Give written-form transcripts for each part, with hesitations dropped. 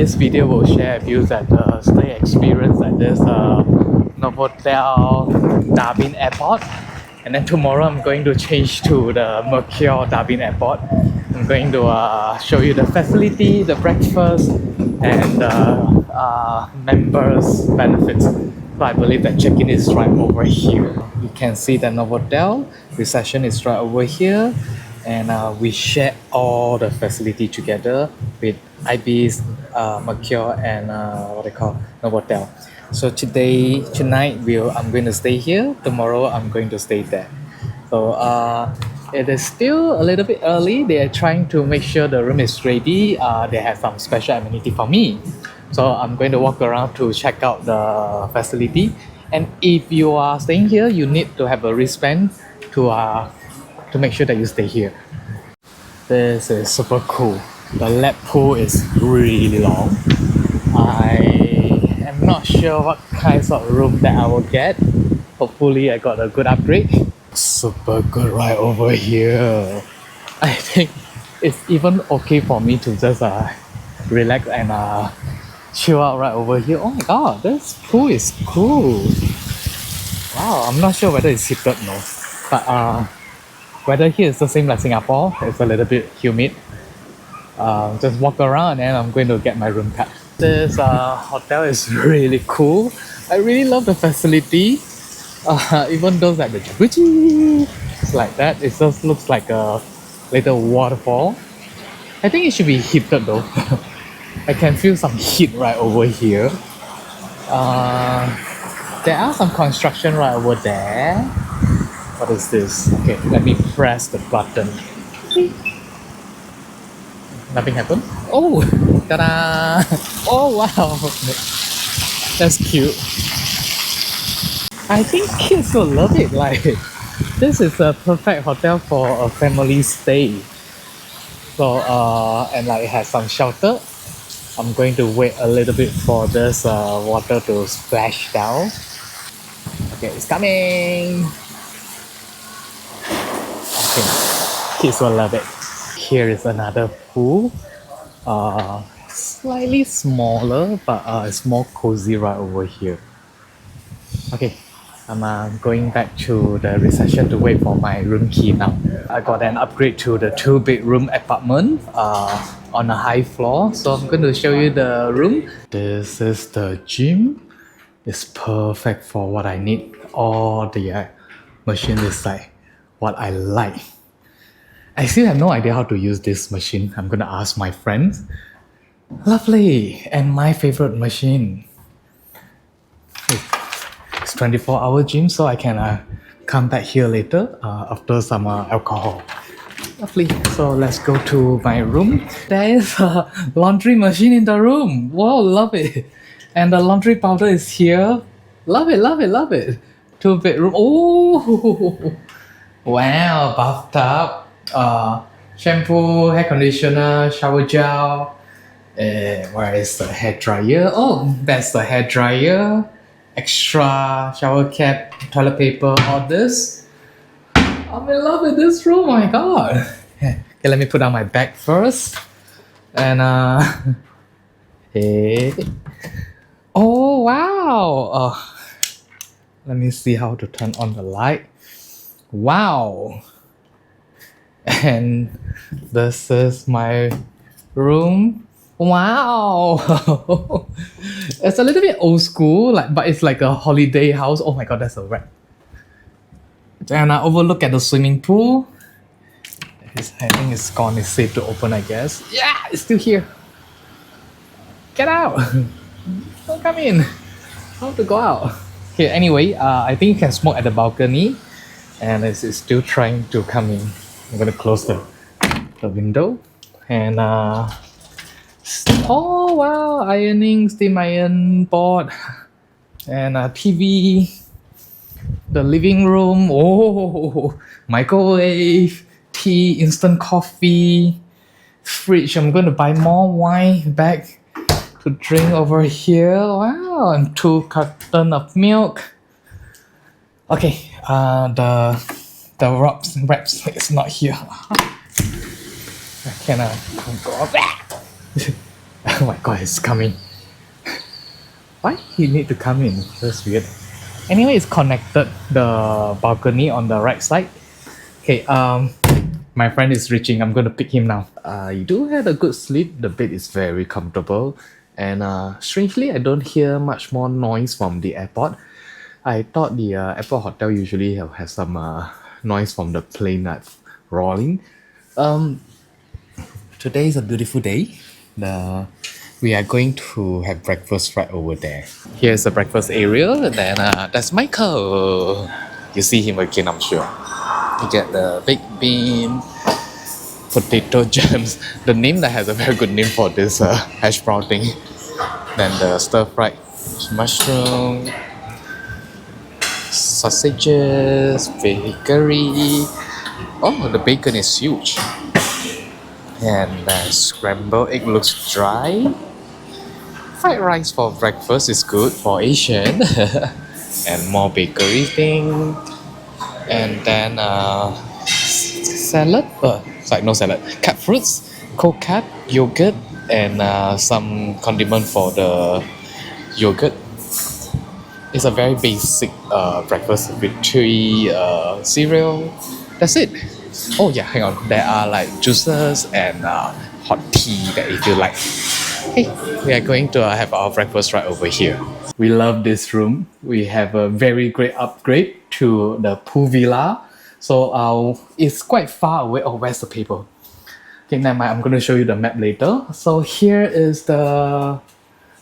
this video will share with you that stay experience at this Novotel Darwin airport. And then tomorrow I'm going to change to the Mercure Darwin airport. I'm going to show you the facility, the breakfast, and members benefits. So I believe that check-in is right over here. You can see the Novotel reception is right over here, and we share all the facility together with IB's, Mercure, and what they call Novotel. So tonight I'm going to stay here. Tomorrow I'm going to stay there. So it is still a little bit early. They are trying to make sure the room is ready. They have some special amenity for me. So I'm going to walk around to check out the facility. And if you are staying here, you need to have a wristband to make sure that you stay here. This is super cool. The lap pool is really long. I am not sure what kinds of room that I will get. Hopefully I got a good upgrade. Super good right over here. I think it's even okay for me to just relax and chill out right over here. Oh my god, this pool is cool. Wow, I'm not sure whether it's heated no. But weather here is the same like Singapore. It's a little bit humid. Just walk around and I'm going to get my room card. This hotel is really cool. I really love the facility. Even though like the jacuzzi, it's like that. It just looks like a little waterfall. I think it should be heated though. I can feel some heat right over here. There are some construction right over there. What is this? Okay, let me press the button. Nothing happened. Oh, ta-da! Oh wow, that's cute. I think kids will love it. Like, this is a perfect hotel for a family stay. So and like it has some shelter. I'm going to wait a little bit for this water to splash down. Okay, it's coming. Okay, kids will love it. Here is another pool. Slightly smaller, but it's more cozy right over here. Okay, I'm going back to the reception to wait for my room key now. I got an upgrade to the 2-bedroom apartment on a high floor. So I'm going to show you the room. This is the gym. It's perfect for what I need. All the machine is like what I like. I still have no idea how to use this machine. I'm gonna ask my friends. Lovely, and my favorite machine. It's 24-hour gym, so I can come back here later after some alcohol. Lovely. So let's go to my room. There is a laundry machine in the room. Wow, love it. And the laundry powder is here. Love it, love it, love it. 2-bedroom. Oh, wow, bathtub. Shampoo, hair conditioner, shower gel. Where is the hair dryer? Oh, that's the hair dryer. Extra shower cap, toilet paper, all this. I'm in love with this room. Oh my god. Okay, let me put down my bag first. And hey. Oh wow. Let me see how to turn on the light. Wow. And this is my room. Wow. It's a little bit old school, but it's like a holiday house. Oh my god, that's a rat. And I overlook at the swimming pool. I think it's gone. It's safe to open, I guess. Yeah, it's still here. Get out. Don't come in. I want to go out. Okay, anyway, I think you can smoke at the balcony. And it's still trying to come in. I'm gonna close the window. And oh wow, ironing, steam iron board, and TV, the living room. Oh, microwave, tea, instant coffee, fridge. I'm going to buy more wine back to drink over here. Wow, and 2 cartons of milk. Okay, the wraps is not here. I cannot go back. Oh my god, it's coming. Why he need to come in? That's weird. Anyway, it's connected the balcony on the right side. Okay, my friend is reaching. I'm gonna pick him now. I do had a good sleep. The bed is very comfortable, and strangely, I don't hear much more noise from the airport. I thought the airport hotel usually has some noise from the plane that's rolling. Um, Today is a beautiful day. We are going to have breakfast right over there. Here's the breakfast area, and then that's Michael. You see him again, I'm sure. You get the baked bean, potato gems. The name that has a very good name for this hash brown thing. Then the stir fried mushroom, sausages, bakery. Oh, the bacon is huge. And scrambled egg looks dry. Fried rice for breakfast is good for Asian. And more bakery thing. And then salad. Sorry, no salad. Cut fruits, cold cut, yogurt, and some condiment for the yogurt. It's a very basic breakfast with 3 cereal. That's it. Oh yeah, hang on. There are like juices and hot tea that if you like. Hey, we are going to have our breakfast right over here. We love this room. We have a very great upgrade to the pool villa. So it's quite far away. Oh, where's the paper? Okay, never mind. I'm going to show you the map later. So here is the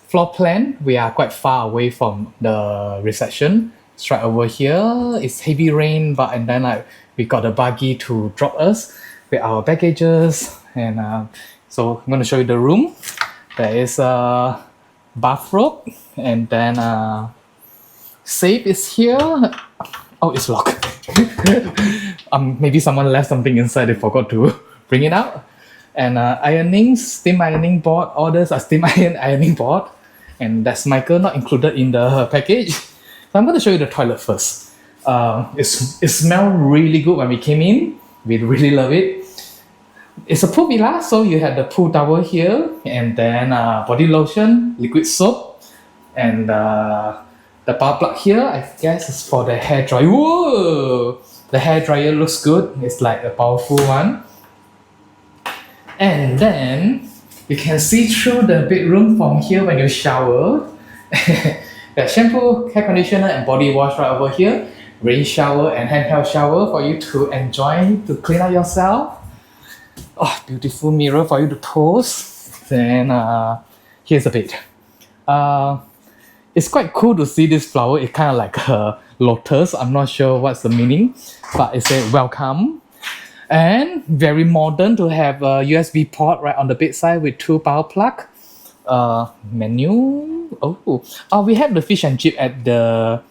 floor plan. We are quite far away from the reception. It's right over here. It's heavy rain, but and then we got a buggy to drop us with our baggages. And so I'm going to show you the room. There is a bathrobe, and then safe is here. Oh, it's locked. Maybe someone left something inside. They forgot to bring it out. And ironing, steam ironing board. Orders are steam ironing board, and that's Michael, not included in the package. So I'm going to show you the toilet first. It smelled really good when we came in. We really love it. It's a pool villa, so you have the pool towel here, and then body lotion, liquid soap, and the power plug here, I guess, is for the hair dryer. Whoa! The hair dryer looks good. It's like a powerful one. And then you can see through the bedroom from here when you shower. The shampoo, hair conditioner, and body wash right over here. Rain shower and handheld shower for you to enjoy to clean up yourself. Oh, beautiful mirror for you to pose. Then here's a bed. It's quite cool to see this flower. It's kind of like a lotus. I'm not sure what's the meaning, but it says welcome. And very modern to have a USB port right on the bedside with 2 power plug. Menu. Oh, we have the fish and chip at the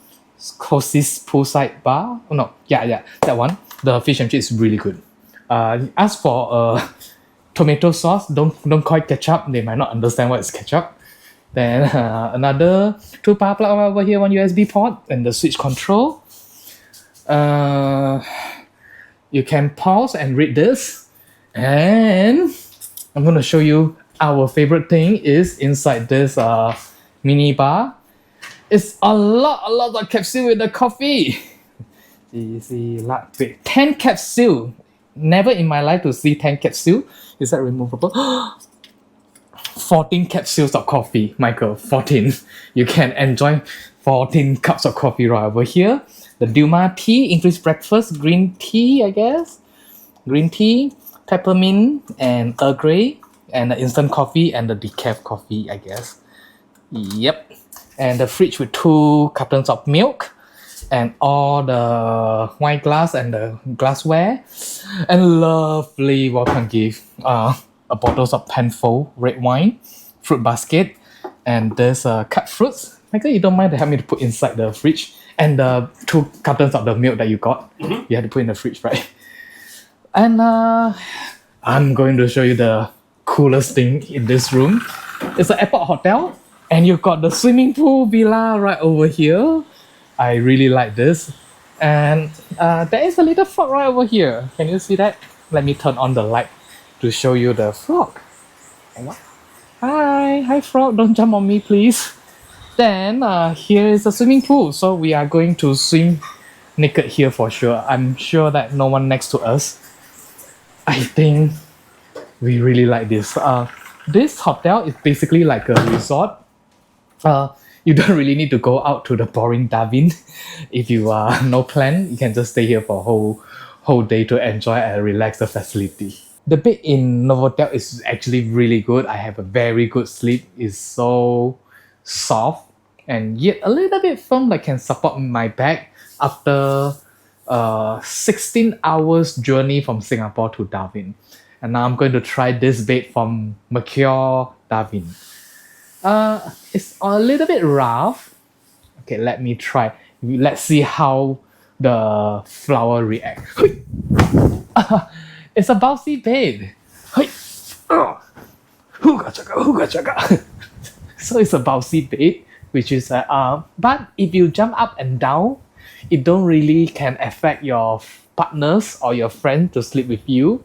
closest poolside bar. Oh no, yeah, that one. The fish and chip is really good. Ask for tomato sauce. Don't call it ketchup. They might not understand what is ketchup. Then another 2 power plug over here, 1 USB port, and the switch control. You can pause and read this, and I'm gonna show you our favorite thing is inside this mini bar. It's a lot of capsule with the coffee. Easy, wait, 10 capsule. Never in my life to see 10 capsule. Is that removable? 14 capsules of coffee, Michael. 14. You can enjoy 14 cups of coffee right over here. The Duma tea, English breakfast, green tea, I guess. Green tea, peppermint, and Earl Grey, and the instant coffee and the decaf coffee, I guess. Yep. And the fridge with 2 cartons of milk, and all the wine glass and the glassware, and lovely welcome gift. A bottles of Penfold red wine, fruit basket, and there's cut fruits. Michael, you don't mind to help me to put inside the fridge, and the 2 cartons of the milk that you got. Mm-hmm. You had to put in the fridge, right? And I'm going to show you the coolest thing in this room. It's an airport hotel, and you've got the swimming pool villa right over here. I really like this. And there is a little frog right over here. Can you see that? Let me turn on the light to show you the frog. Hi, frog, don't jump on me, please. Then here is a swimming pool, so we are going to swim naked here for sure. I'm sure that no one next to us. I think we really like this. This hotel is basically like a resort. You don't really need to go out to the boring Darwin. If you are no plan, you can just stay here for a whole day to enjoy and relax the facility. The bed in Novotel is actually really good. I have a very good sleep. It's so soft and yet a little bit firm that can support my back after 16 hours journey from Singapore to Darwin. And now I'm going to try this bed from Mercure Darwin. It's a little bit rough. Okay, let me try. Let's see how the flower react. It's a bouncy bed. So it's a bouncy bed, which is but if you jump up and down, it don't really can affect your partners or your friend to sleep with you.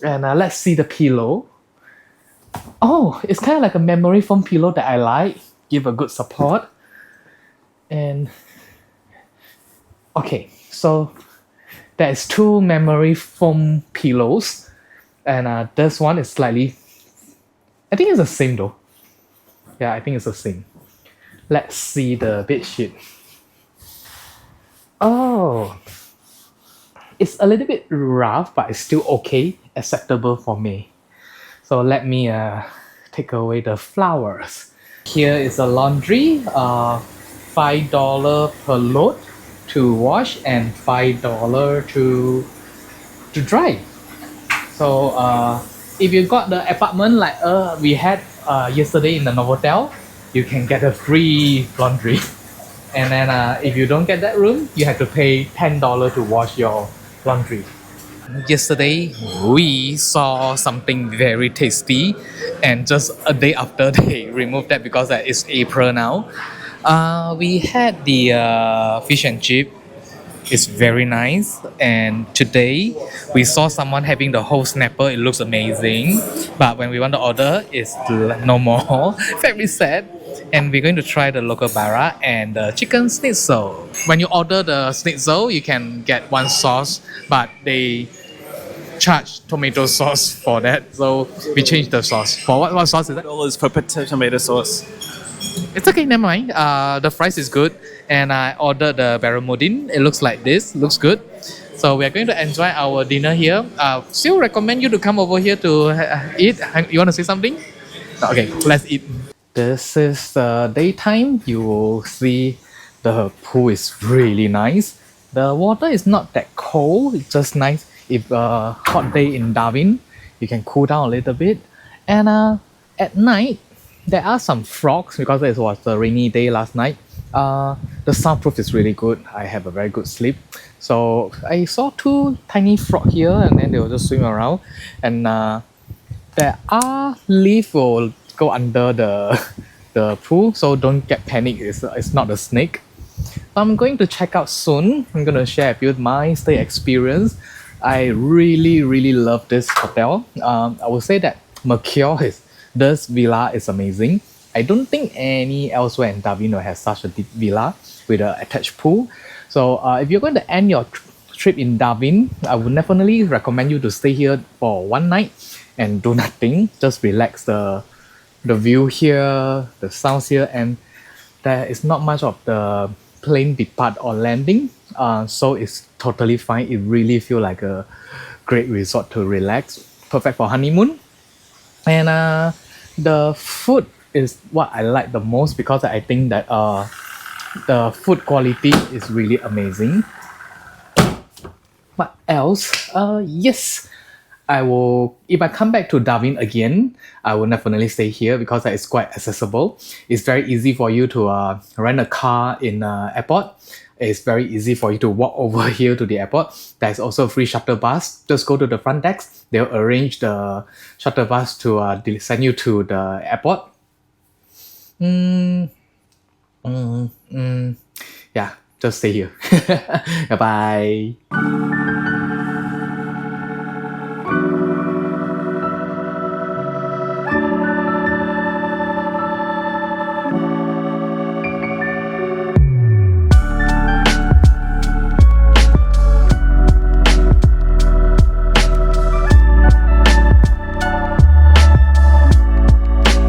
And let's see the pillow. Oh, it's kind of like a memory foam pillow that I like. Give a good support. And okay, so there's two memory foam pillows, and this one is slightly. I think it's the same though. Yeah, I think it's the same. Let's see the bed sheet. Oh, it's a little bit rough, but it's still okay, acceptable for me. So let me take away the flowers. Here is a laundry, $5 per load to wash and $5 to dry. So if you got the apartment like we had yesterday in the Novotel, you can get a free laundry. And then if you don't get that room, you have to pay $10 to wash your laundry. Yesterday we saw something very tasty, and just a day after they removed that because it's April now. We had the fish and chip. It's very nice, and today we saw someone having the whole snapper. It looks amazing, but when we want to order, it's no more. Very sad. And we're going to try the local bara and the chicken schnitzel. When you order the schnitzel, you can get one sauce, but they charge tomato sauce for that, so we changed the sauce. For what sauce is that? $1 for tomato sauce. It's okay, never mind. The fries is good, and I ordered the barramundi. It looks like this, looks good. So we are going to enjoy our dinner here. Still recommend you to come over here to eat. You want to say something? Okay, let's eat. This is the daytime. You will see the pool is really nice. The water is not that cold. It's just nice. If a hot day in Darwin, you can cool down a little bit. And at night, there are some frogs because it was a rainy day last night. The soundproof is really good. I have a very good sleep. So I saw two tiny frogs here, and then they will just swim around. And there are leaves will go under the pool, so don't get panic. It's not a snake. I'm going to check out soon. I'm going to share with you my stay experience. I really love this hotel. I would say that this villa is amazing. I don't think any elsewhere in Darwin will have such a deep villa with an attached pool. So if you're going to end your trip in Darwin, I would definitely recommend you to stay here for one night and do nothing. Just relax the view here, the sounds here, and there is not much of the plane depart or landing. So it's totally fine. It really feels like a great resort to relax. Perfect for honeymoon. And the food is what I like the most because I think that the food quality is really amazing. What else? Yes, I will. If I come back to Darwin again, I will definitely stay here because it's quite accessible. It's very easy for you to rent a car in airport. It's very easy for you to walk over here to the airport. There's also a free shuttle bus. Just go to the front desk. They'll arrange the shuttle bus to send you to the airport. Yeah, just stay here. Bye bye.